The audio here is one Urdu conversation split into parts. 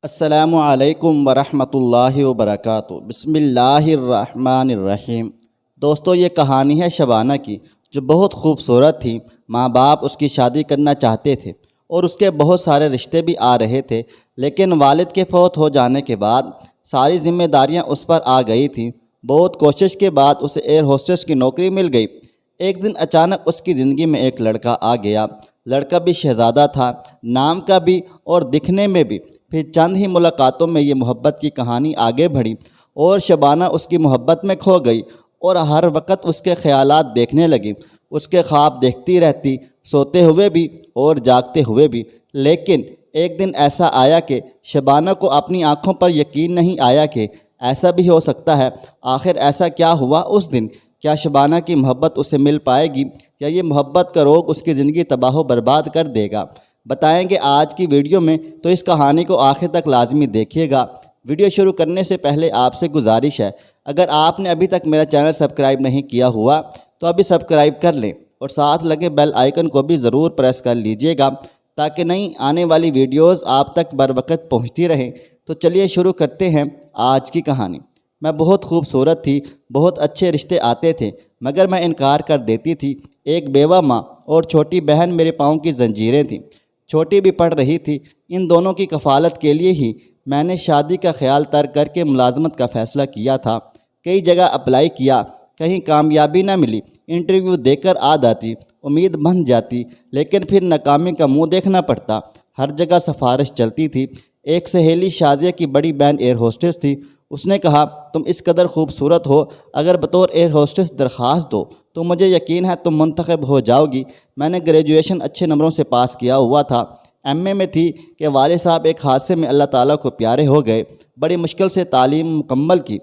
السلام علیکم ورحمۃ اللہ وبرکاتہ۔ بسم اللہ الرحمن الرحیم۔ دوستو، یہ کہانی ہے شبانہ کی، جو بہت خوبصورت تھی۔ ماں باپ اس کی شادی کرنا چاہتے تھے اور اس کے بہت سارے رشتے بھی آ رہے تھے، لیکن والد کے فوت ہو جانے کے بعد ساری ذمہ داریاں اس پر آ گئی تھیں۔ بہت کوشش کے بعد اسے ایئر ہوسٹس کی نوکری مل گئی۔ ایک دن اچانک اس کی زندگی میں ایک لڑکا آ گیا۔ لڑکا بھی شہزادہ تھا، نام کا بھی اور دکھنے میں بھی۔ پھر چند ہی ملاقاتوں میں یہ محبت کی کہانی آگے بڑھی اور شبانہ اس کی محبت میں کھو گئی اور ہر وقت اس کے خیالات دیکھنے لگی۔ اس کے خواب دیکھتی رہتی، سوتے ہوئے بھی اور جاگتے ہوئے بھی۔ لیکن ایک دن ایسا آیا کہ شبانہ کو اپنی آنکھوں پر یقین نہیں آیا کہ ایسا بھی ہو سکتا ہے۔ آخر ایسا کیا ہوا اس دن؟ کیا شبانہ کی محبت اسے مل پائے گی یا یہ محبت کا روگ اس کی زندگی تباہ و برباد کر دے گا؟ بتائیں گے آج کی ویڈیو میں، تو اس کہانی کو آخر تک لازمی دیکھیے گا۔ ویڈیو شروع کرنے سے پہلے آپ سے گزارش ہے، اگر آپ نے ابھی تک میرا چینل سبسکرائب نہیں کیا ہوا تو ابھی سبسکرائب کر لیں اور ساتھ لگے بیل آئیکن کو بھی ضرور پریس کر لیجئے گا تاکہ نئی آنے والی ویڈیوز آپ تک بر وقت پہنچتی رہیں۔ تو چلیے شروع کرتے ہیں آج کی کہانی۔ میں بہت خوبصورت تھی، بہت اچھے رشتے آتے تھے، مگر میں انکار کر دیتی تھی۔ ایک بیوہ ماں اور چھوٹی بہن میرے پاؤں کی زنجیریں تھیں۔ چھوٹی بھی پڑھ رہی تھی۔ ان دونوں کی کفالت کے لیے ہی میں نے شادی کا خیال ترک کر کے ملازمت کا فیصلہ کیا تھا۔ کئی جگہ اپلائی کیا، کہیں کامیابی نہ ملی۔ انٹرویو دے کر آ جاتی، امید بن جاتی، لیکن پھر ناکامی کا منہ دیکھنا پڑتا۔ ہر جگہ سفارش چلتی تھی۔ ایک سہیلی شازیہ کی بڑی بہن ایئر ہوسٹس تھی۔ اس نے کہا، تم اس قدر خوبصورت ہو، اگر بطور ایئر ہوسٹس درخواست دو تو مجھے یقین ہے تم منتخب ہو جاؤ گی۔ میں نے گریجویشن اچھے نمبروں سے پاس کیا ہوا تھا۔ ایم اے میں تھی کہ والد صاحب ایک حادثے میں اللہ تعالیٰ کو پیارے ہو گئے۔ بڑی مشکل سے تعلیم مکمل کی،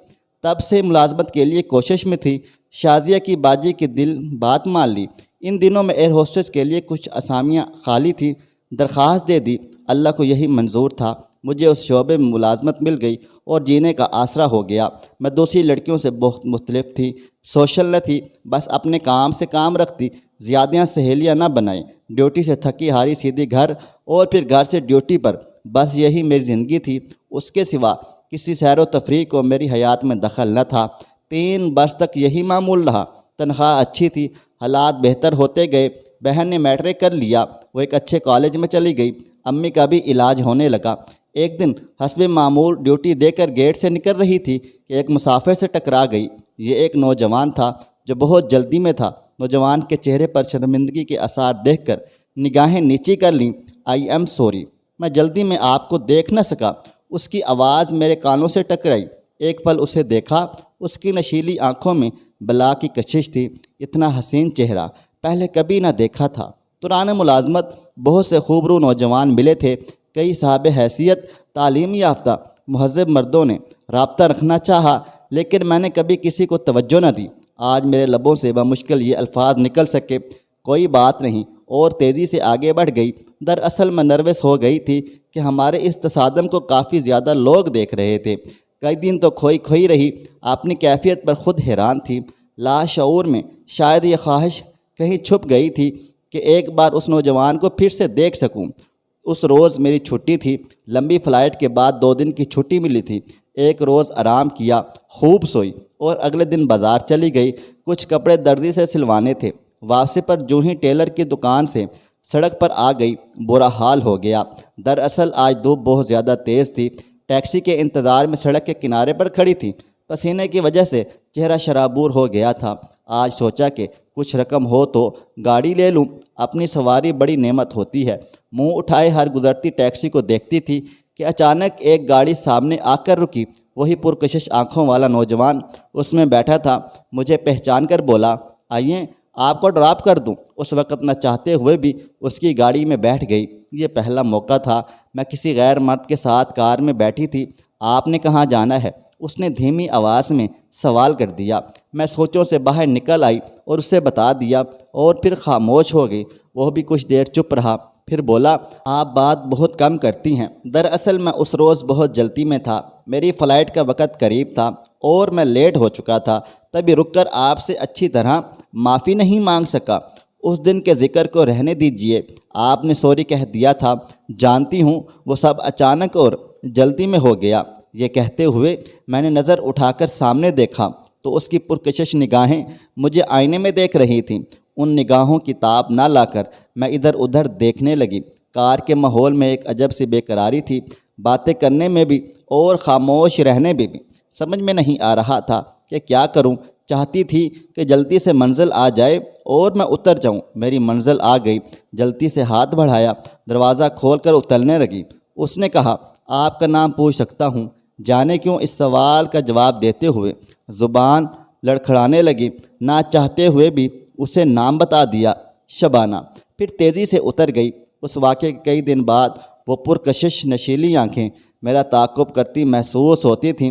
تب سے ملازمت کے لیے کوشش میں تھی۔ شازیہ کی باجی کی دل بات مان لی۔ ان دنوں میں ایئر ہوسٹس کے لیے کچھ اسامیاں خالی تھی، درخواست دے دی۔ اللہ کو یہی منظور تھا، مجھے اس شعبے میں ملازمت مل گئی اور جینے کا آسرا ہو گیا۔ میں دوسری لڑکیوں سے بہت مختلف تھی، سوشل نہ تھی، بس اپنے کام سے کام رکھتی، زیادہ سہیلیاں نہ بنائیں۔ ڈیوٹی سے تھکی ہاری سیدھی گھر اور پھر گھر سے ڈیوٹی پر، بس یہی میری زندگی تھی۔ اس کے سوا کسی سیر و تفریح کو میری حیات میں دخل نہ تھا۔ 3 برس تک یہی معمول رہا۔ تنخواہ اچھی تھی، حالات بہتر ہوتے گئے۔ بہن نے میٹرک کر لیا، وہ ایک اچھے کالج میں چلی گئی۔ امی کا بھی علاج ہونے لگا۔ ایک دن حسب معمول ڈیوٹی دے کر گیٹ سے نکل رہی تھی کہ ایک مسافر سے ٹکرا گئی۔ یہ ایک نوجوان تھا جو بہت جلدی میں تھا۔ نوجوان کے چہرے پر شرمندگی کے آثار دیکھ کر نگاہیں نیچی کر لیں۔ آئی ایم سوری، میں جلدی میں آپ کو دیکھ نہ سکا۔ اس کی آواز میرے کانوں سے ٹکرائی۔ ایک پل اسے دیکھا، اس کی نشیلی آنکھوں میں بلا کی کشش تھی۔ اتنا حسین چہرہ پہلے کبھی نہ دیکھا تھا۔ دوران ملازمت بہت سے خوبرو نوجوان ملے تھے، کئی صاحب حیثیت، تعلیم یافتہ، مہذب مردوں نے رابطہ رکھنا چاہا، لیکن میں نے کبھی کسی کو توجہ نہ دی۔ آج میرے لبوں سے بمشکل یہ الفاظ نکل سکے، کوئی بات نہیں، اور تیزی سے آگے بڑھ گئی۔ دراصل میں نروس ہو گئی تھی کہ ہمارے اس تصادم کو کافی زیادہ لوگ دیکھ رہے تھے۔ کئی دن تو کھوئی رہی، اپنی کیفیت پر خود حیران تھی۔ لاشعور میں شاید یہ خواہش کہیں چھپ گئی تھی کہ ایک بار اس نوجوان کو پھر سے دیکھ سکوں۔ اس روز میری چھٹی تھی، لمبی فلائٹ کے بعد 2 دن کی چھٹی ملی تھی۔ ایک روز آرام کیا، خوب سوئی اور اگلے دن بازار چلی گئی۔ کچھ کپڑے درزی سے سلوانے تھے۔ واپسی پر جو ہی ٹیلر کی دکان سے سڑک پر آ گئی، برا حال ہو گیا۔ دراصل آج دھوپ بہت زیادہ تیز تھی۔ ٹیکسی کے انتظار میں سڑک کے کنارے پر کھڑی تھی۔ پسینے کی وجہ سے چہرہ شرابور ہو گیا تھا۔ آج سوچا کہ کچھ رقم ہو تو گاڑی لے لوں، اپنی سواری بڑی نعمت ہوتی ہے۔ منہ اٹھائے ہر گزرتی ٹیکسی کو دیکھتی تھی کہ اچانک ایک گاڑی سامنے آ کر رکی۔ وہی پرکشش آنکھوں والا نوجوان اس میں بیٹھا تھا۔ مجھے پہچان کر بولا، آئیے آپ کو ڈراپ کر دوں۔ اس وقت نہ چاہتے ہوئے بھی اس کی گاڑی میں بیٹھ گئی۔ یہ پہلا موقع تھا، میں کسی غیر مرد کے ساتھ کار میں بیٹھی تھی۔ آپ نے کہاں جانا ہے؟ اس نے دھیمی آواز میں سوال کر دیا۔ میں سوچوں سے باہر نکل آئی اور اسے بتا دیا اور پھر خاموش ہو گئی۔ وہ بھی کچھ دیر چپ رہا، پھر بولا، آپ بات بہت کم کرتی ہیں۔ دراصل میں اس روز بہت جلدی میں تھا، میری فلائٹ کا وقت قریب تھا اور میں لیٹ ہو چکا تھا، تبھی رک کر آپ سے اچھی طرح معافی نہیں مانگ سکا۔ اس دن کے ذکر کو رہنے دیجئے، آپ نے سوری کہہ دیا تھا۔ جانتی ہوں وہ سب اچانک اور جلدی میں ہو گیا۔ یہ کہتے ہوئے میں نے نظر اٹھا کر سامنے دیکھا تو اس کی پرکشش نگاہیں مجھے آئینے میں دیکھ رہی تھیں۔ ان نگاہوں کی تاب نہ لا کر میں ادھر ادھر دیکھنے لگی۔ کار کے ماحول میں ایک عجب سی بے قراری تھی، باتیں کرنے میں بھی اور خاموش رہنے میں بھی۔ سمجھ میں نہیں آ رہا تھا کہ کیا کروں۔ چاہتی تھی کہ جلدی سے منزل آ جائے اور میں اتر جاؤں۔ میری منزل آ گئی۔ جلدی سے ہاتھ بڑھایا، دروازہ کھول کر اترنے لگی۔ اس نے کہا، آپ کا نام پوچھ سکتا ہوں؟ جانے کیوں اس سوال کا جواب دیتے ہوئے زبان لڑکھڑانے لگی۔ نہ چاہتے ہوئے بھی اسے نام بتا دیا، شبانہ۔ پھر تیزی سے اتر گئی۔ اس واقعے کے کئی دن بعد وہ پرکشش نشیلی آنکھیں میرا تعاقب کرتی محسوس ہوتی تھیں۔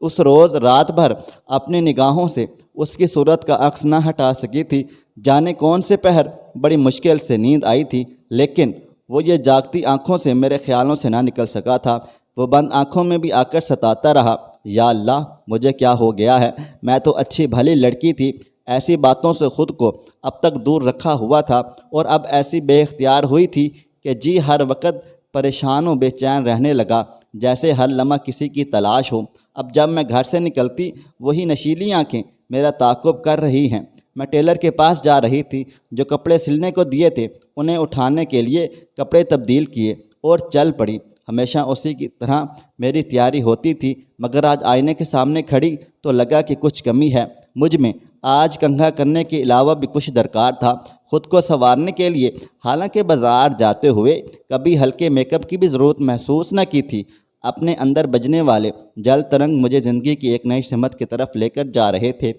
اس روز رات بھر اپنی نگاہوں سے اس کی صورت کا عکس نہ ہٹا سکی تھی۔ جانے کون سے پہر بڑی مشکل سے نیند آئی تھی، لیکن وہ یہ جاگتی آنکھوں سے میرے خیالوں سے نہ نکل سکا تھا۔ وہ بند آنکھوں میں بھی آ کر ستاتا رہا، یا اللہ مجھے کیا ہو گیا ہے؟ میں تو اچھی بھلی لڑکی تھی، ایسی باتوں سے خود کو اب تک دور رکھا ہوا تھا، اور اب ایسی بے اختیار ہوئی تھی کہ جی ہر وقت پریشان و بے چین رہنے لگا، جیسے ہر لمحہ کسی کی تلاش ہو۔ اب جب میں گھر سے نکلتی وہی نشیلی آنکھیں میرا تعاقب کر رہی ہیں۔ میں ٹیلر کے پاس جا رہی تھی، جو کپڑے سلنے کو دیے تھے انہیں اٹھانے کے لیے کپڑے تبدیل کیے اور چل پڑی۔ ہمیشہ اسی کی طرح میری تیاری ہوتی تھی، مگر آج آئینے کے سامنے کھڑی تو لگا کہ کچھ کمی ہے مجھ میں۔ آج کنگھا کرنے کے علاوہ بھی کچھ درکار تھا خود کو سنوارنے کے لیے۔ حالانکہ بازار جاتے ہوئے کبھی ہلکے میک اپ کی بھی ضرورت محسوس نہ کی تھی۔ اپنے اندر بجنے والے جل ترنگ مجھے زندگی کی ایک نئی سمت کی طرف لے کر جا رہے تھے۔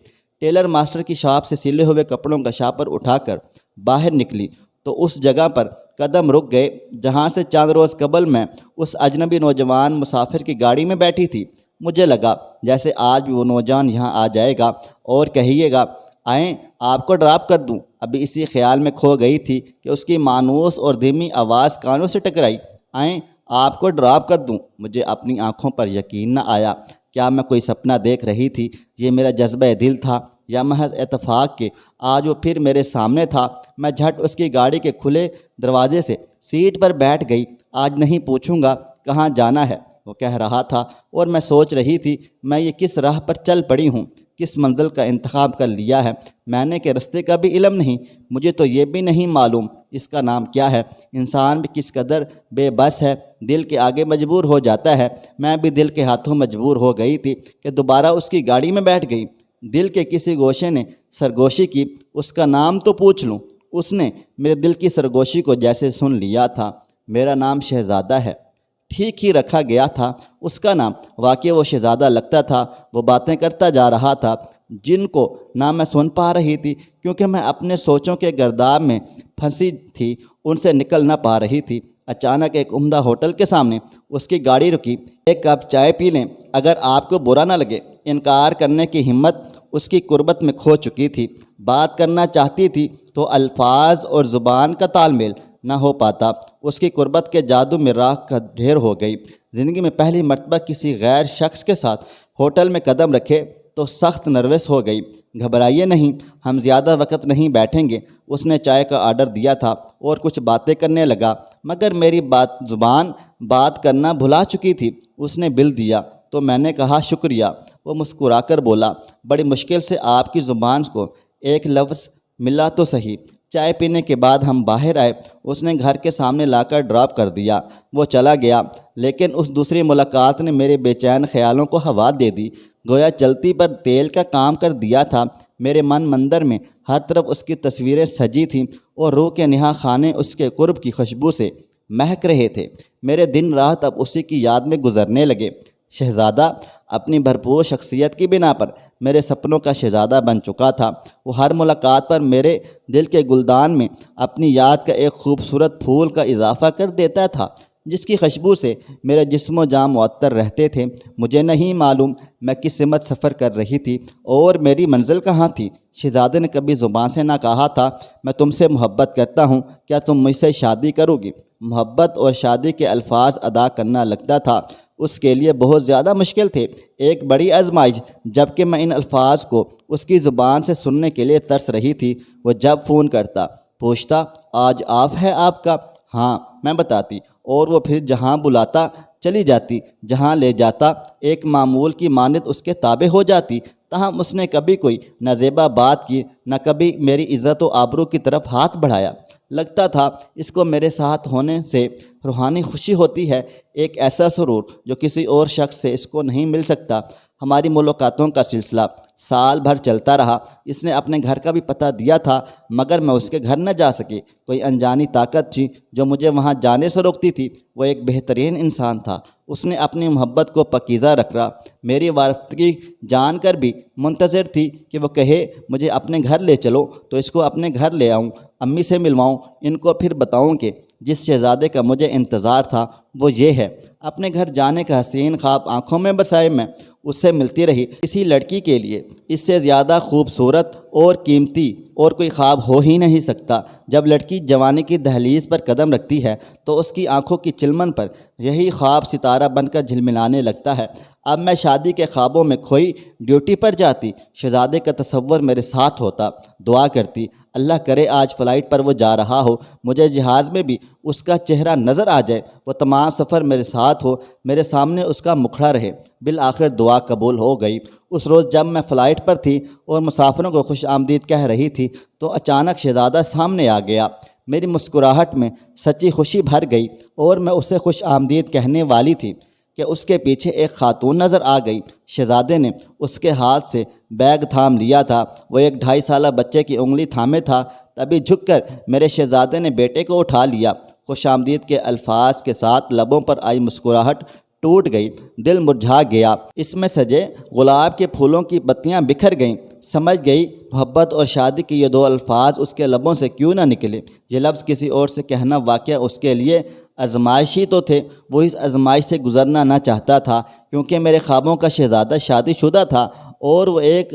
ٹیلر ماسٹر کی شاپ سے سلے ہوئے کپڑوں کا شاپر اٹھا کر باہر نکلی تو اس جگہ پر قدم رک گئے جہاں سے چند روز قبل میں اس اجنبی نوجوان مسافر کی گاڑی میں بیٹھی تھی۔ مجھے لگا جیسے آج بھی وہ نوجوان یہاں آ جائے گا اور کہیے گا، آئیں آپ کو ڈراپ کر دوں۔ ابھی اسی خیال میں کھو گئی تھی کہ اس کی مانوس اور دھیمی آواز کانوں سے ٹکرائی، آئیں آپ کو ڈراپ کر دوں۔ مجھے اپنی آنکھوں پر یقین نہ آیا۔ کیا میں کوئی سپنا دیکھ رہی تھی؟ یہ میرا جذبہ دل تھا یا محض اتفاق کہ آج وہ پھر میرے سامنے تھا؟ میں جھٹ اس کی گاڑی کے کھلے دروازے سے سیٹ پر بیٹھ گئی۔ آج نہیں پوچھوں گا کہاں جانا ہے، وہ کہہ رہا تھا، اور میں سوچ رہی تھی میں یہ کس راہ پر چل پڑی ہوں، کس منزل کا انتخاب کر لیا ہے میں نے کہ رستے کا بھی علم نہیں۔ مجھے تو یہ بھی نہیں معلوم اس کا نام کیا ہے۔ انسان بھی کس قدر بے بس ہے، دل کے آگے مجبور ہو جاتا ہے۔ میں بھی دل کے ہاتھوں مجبور ہو گئی تھی کہ دوبارہ اس کی گاڑی میں بیٹھ گئی۔ دل کے کسی گوشے نے سرگوشی کی، اس کا نام تو پوچھ لوں۔ اس نے میرے دل کی سرگوشی کو جیسے سن لیا تھا۔ میرا نام شہزادہ ہے، ٹھیک ہی رکھا گیا تھا اس کا نام۔ واقعی وہ شہزادہ لگتا تھا۔ وہ باتیں کرتا جا رہا تھا جن کو نہ میں سن پا رہی تھی، کیونکہ میں اپنے سوچوں کے گرداب میں پھنسی تھی، ان سے نکل نہ پا رہی تھی۔ اچانک ایک عمدہ ہوٹل کے سامنے اس کی گاڑی رکی۔ ایک کپ چائے پی لیں اگر آپ کو برا نہ لگے۔ انکار کرنے کی ہمت اس کی قربت میں کھو چکی تھی۔ بات کرنا چاہتی تھی تو الفاظ اور زبان کا تال میل نہ ہو پاتا۔ اس کی قربت کے جادو میں راکھ کا ڈھیر ہو گئی۔ زندگی میں پہلی مرتبہ کسی غیر شخص کے ساتھ ہوٹل میں قدم رکھے تو سخت نروس ہو گئی۔ گھبرائیے نہیں، ہم زیادہ وقت نہیں بیٹھیں گے۔ اس نے چائے کا آرڈر دیا تھا اور کچھ باتیں کرنے لگا، مگر میری زبان بات کرنا بھلا چکی تھی۔ اس نے بل دیا تو میں نے کہا شکریہ۔ وہ مسکرا کر بولا، بڑی مشکل سے آپ کی زبان کو ایک لفظ ملا تو صحیح۔ چائے پینے کے بعد ہم باہر آئے۔ اس نے گھر کے سامنے لا کر ڈراپ کر دیا۔ وہ چلا گیا، لیکن اس دوسری ملاقات نے میرے بے چین خیالوں کو ہوا دے دی، گویا چلتی پر تیل کا کام کر دیا تھا۔ میرے من مندر میں ہر طرف اس کی تصویریں سجی تھیں اور روح کے نہا خانے اس کے قرب کی خوشبو سے مہک رہے تھے۔ میرے دن رات اب اسی کی یاد میں گزرنے لگے۔ شہزادہ اپنی بھرپور شخصیت کی بنا پر میرے سپنوں کا شہزادہ بن چکا تھا۔ وہ ہر ملاقات پر میرے دل کے گلدان میں اپنی یاد کا ایک خوبصورت پھول کا اضافہ کر دیتا تھا، جس کی خوشبو سے میرے جسم و جاں معطر رہتے تھے۔ مجھے نہیں معلوم میں کس سمت سفر کر رہی تھی اور میری منزل کہاں تھی۔ شہزادے نے کبھی زبان سے نہ کہا تھا، میں تم سے محبت کرتا ہوں، کیا تم مجھ سے شادی کرو گی؟ محبت اور شادی کے الفاظ ادا کرنا لگتا تھا اس کے لیے بہت زیادہ مشکل تھے۔ ایک بڑی آزمائش، جبکہ میں ان الفاظ کو اس کی زبان سے سننے کے لیے ترس رہی تھی۔ وہ جب فون کرتا، پوچھتا آج آف ہے آپ کا؟ ہاں میں بتاتی، اور وہ پھر جہاں بلاتا چلی جاتی، جہاں لے جاتا ایک معمول کی مانند اس کے تابع ہو جاتی۔ تاہم اس نے کبھی کوئی نازیبا بات کی، نہ کبھی میری عزت و آبرو کی طرف ہاتھ بڑھایا۔ لگتا تھا اس کو میرے ساتھ ہونے سے روحانی خوشی ہوتی ہے، ایک ایسا سرور جو کسی اور شخص سے اس کو نہیں مل سکتا۔ ہماری ملاقاتوں کا سلسلہ سال بھر چلتا رہا۔ اس نے اپنے گھر کا بھی پتہ دیا تھا، مگر میں اس کے گھر نہ جا سکی۔ کوئی انجانی طاقت تھی جو مجھے وہاں جانے سے روکتی تھی۔ وہ ایک بہترین انسان تھا، اس نے اپنی محبت کو پاکیزہ رکھا۔ میری وافدگی جان کر بھی منتظر تھی کہ وہ کہے مجھے اپنے گھر لے چلو تو اس کو اپنے گھر لے آؤں، امی سے ملواؤں، ان کو پھر بتاؤں کہ جس شہزادے کا مجھے انتظار تھا وہ یہ ہے۔ اپنے گھر جانے کا حسین خواب آنکھوں میں بسائے میں اس سے ملتی رہی۔ کسی لڑکی کے لیے اس سے زیادہ خوبصورت اور قیمتی اور کوئی خواب ہو ہی نہیں سکتا۔ جب لڑکی جوانی کی دہلیز پر قدم رکھتی ہے تو اس کی آنکھوں کی چلمن پر یہی خواب ستارہ بن کر جھلملانے لگتا ہے۔ اب میں شادی کے خوابوں میں کھوئی ڈیوٹی پر جاتی، شہزادے کا تصور میرے ساتھ ہوتا، دعا کرتی اللہ کرے آج فلائٹ پر وہ جا رہا ہو، مجھے جہاز میں بھی اس کا چہرہ نظر آ جائے، وہ تمام سفر میرے ساتھ ہو، میرے سامنے اس کا مکھڑا رہے۔ بالآخر دعا قبول ہو گئی۔ اس روز جب میں فلائٹ پر تھی اور مسافروں کو خوش آمدید کہہ رہی تھی تو اچانک شہزادہ سامنے آ گیا۔ میری مسکراہٹ میں سچی خوشی بھر گئی اور میں اسے خوش آمدید کہنے والی تھی کہ اس کے پیچھے ایک خاتون نظر آ گئی۔ شہزادے نے اس کے ہاتھ سے بیگ تھام لیا تھا، وہ ایک 2.5 سالہ بچے کی انگلی تھامے تھا۔ تبھی جھک کر میرے شہزادے نے بیٹے کو اٹھا لیا۔ خوش آمدید کے الفاظ کے ساتھ لبوں پر آئی مسکراہٹ ٹوٹ گئی، دل مرجھا گیا۔ اس میں سجے گلاب کے پھولوں کی پتیاں بکھر گئیں۔ سمجھ گئی محبت اور شادی کے یہ 2 الفاظ اس کے لبوں سے کیوں نہ نکلے۔ یہ لفظ کسی اور سے کہنا واقعہ اس کے لیے آزمائشی تو تھے، وہ اس آزمائش سے گزرنا نہ چاہتا تھا، کیونکہ میرے خوابوں کا شہزادہ شادی شدہ تھا اور وہ ایک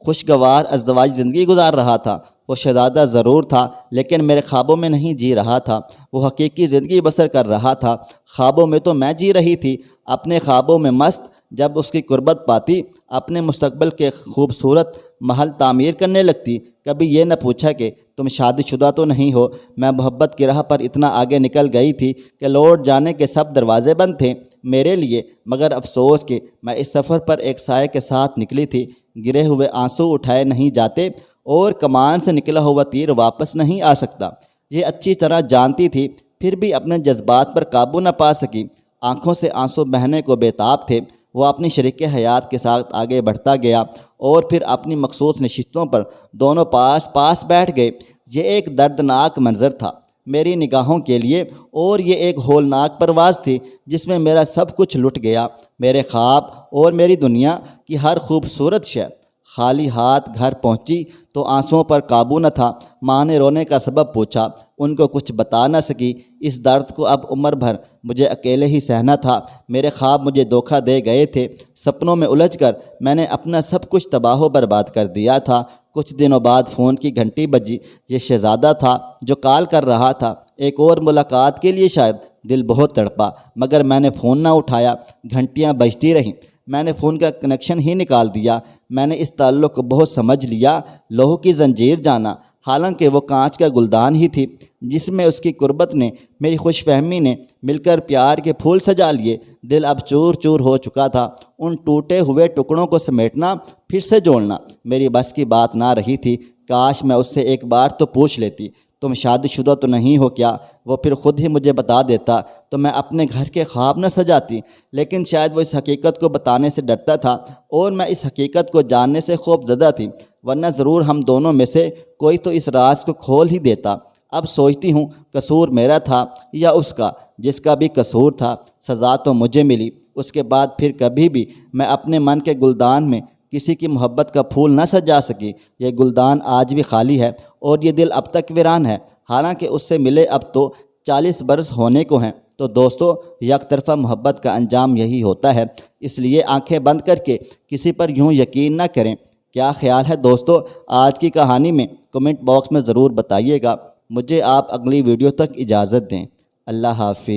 خوشگوار ازدواجی زندگی گزار رہا تھا۔ وہ شہزادہ ضرور تھا لیکن میرے خوابوں میں نہیں جی رہا تھا، وہ حقیقی زندگی بسر کر رہا تھا۔ خوابوں میں تو میں جی رہی تھی، اپنے خوابوں میں مست۔ جب اس کی قربت پاتی اپنے مستقبل کے خوبصورت محل تعمیر کرنے لگتی۔ کبھی یہ نہ پوچھا کہ تم شادی شدہ تو نہیں ہو۔ میں محبت کی راہ پر اتنا آگے نکل گئی تھی کہ لوٹ جانے کے سب دروازے بند تھے میرے لیے، مگر افسوس کہ میں اس سفر پر ایک سائے کے ساتھ نکلی تھی۔ گرے ہوئے آنسو اٹھائے نہیں جاتے اور کمان سے نکلا ہوا تیر واپس نہیں آ سکتا۔ یہ اچھی طرح جانتی تھی، پھر بھی اپنے جذبات پر قابو نہ پا سکی۔ آنکھوں سے آنسو بہنے کو بےتاب تھے۔ وہ اپنی شریک حیات کے ساتھ آگے بڑھتا گیا اور پھر اپنی مخصوص نشستوں پر دونوں پاس پاس بیٹھ گئے۔ یہ ایک دردناک منظر تھا میری نگاہوں کے لیے، اور یہ ایک ہولناک پرواز تھی جس میں میرا سب کچھ لٹ گیا، میرے خواب اور میری دنیا کی ہر خوبصورت شے۔ خالی ہاتھ گھر پہنچی تو آنسوؤں پر قابو نہ تھا۔ ماں نے رونے کا سبب پوچھا، ان کو کچھ بتا نہ سکی۔ اس درد کو اب عمر بھر مجھے اکیلے ہی سہنا تھا۔ میرے خواب مجھے دھوکہ دے گئے تھے۔ سپنوں میں الجھ کر میں نے اپنا سب کچھ تباہ و برباد کر دیا تھا۔ کچھ دنوں بعد فون کی گھنٹی بجی۔ یہ شہزادہ تھا جو کال کر رہا تھا، ایک اور ملاقات کے لیے شاید۔ دل بہت تڑپا مگر میں نے فون نہ اٹھایا۔ گھنٹیاں بجتی رہیں، میں نے فون کا کنیکشن ہی نکال دیا۔ میں نے اس تعلق کو بہت سمجھ لیا، لوہ کی زنجیر جانا، حالانکہ وہ کانچ کا گلدان ہی تھی جس میں اس کی قربت نے، میری خوش فہمی نے مل کر پیار کے پھول سجا لیے۔ دل اب چور چور ہو چکا تھا۔ ان ٹوٹے ہوئے ٹکڑوں کو سمیٹنا، پھر سے جوڑنا میری بس کی بات نہ رہی تھی۔ کاش میں اس سے ایک بار تو پوچھ لیتی، تم شادی شدہ تو نہیں ہو کیا؟ وہ پھر خود ہی مجھے بتا دیتا تو میں اپنے گھر کے خواب نہ سجاتی۔ لیکن شاید وہ اس حقیقت کو بتانے سے ڈرتا تھا اور میں اس حقیقت کو جاننے سے خوف زدہ تھی، ورنہ ضرور ہم دونوں میں سے کوئی تو اس راز کو کھول ہی دیتا۔ اب سوچتی ہوں قصور میرا تھا یا اس کا؟ جس کا بھی قصور تھا سزا تو مجھے ملی۔ اس کے بعد پھر کبھی بھی میں اپنے من کے گلدان میں کسی کی محبت کا پھول نہ سجا سکی۔ یہ گلدان آج بھی خالی ہے اور یہ دل اب تک ویران ہے، حالانکہ اس سے ملے اب تو 40 برس ہونے کو ہیں۔ تو دوستو، یک طرفہ محبت کا انجام یہی ہوتا ہے، اس لیے آنکھیں بند کر کے کسی پر یوں یقین نہ کریں۔ کیا خیال ہے دوستو آج کی کہانی میں؟ کمنٹ باکس میں ضرور بتائیے گا۔ مجھے آپ اگلی ویڈیو تک اجازت دیں۔ اللہ حافظ۔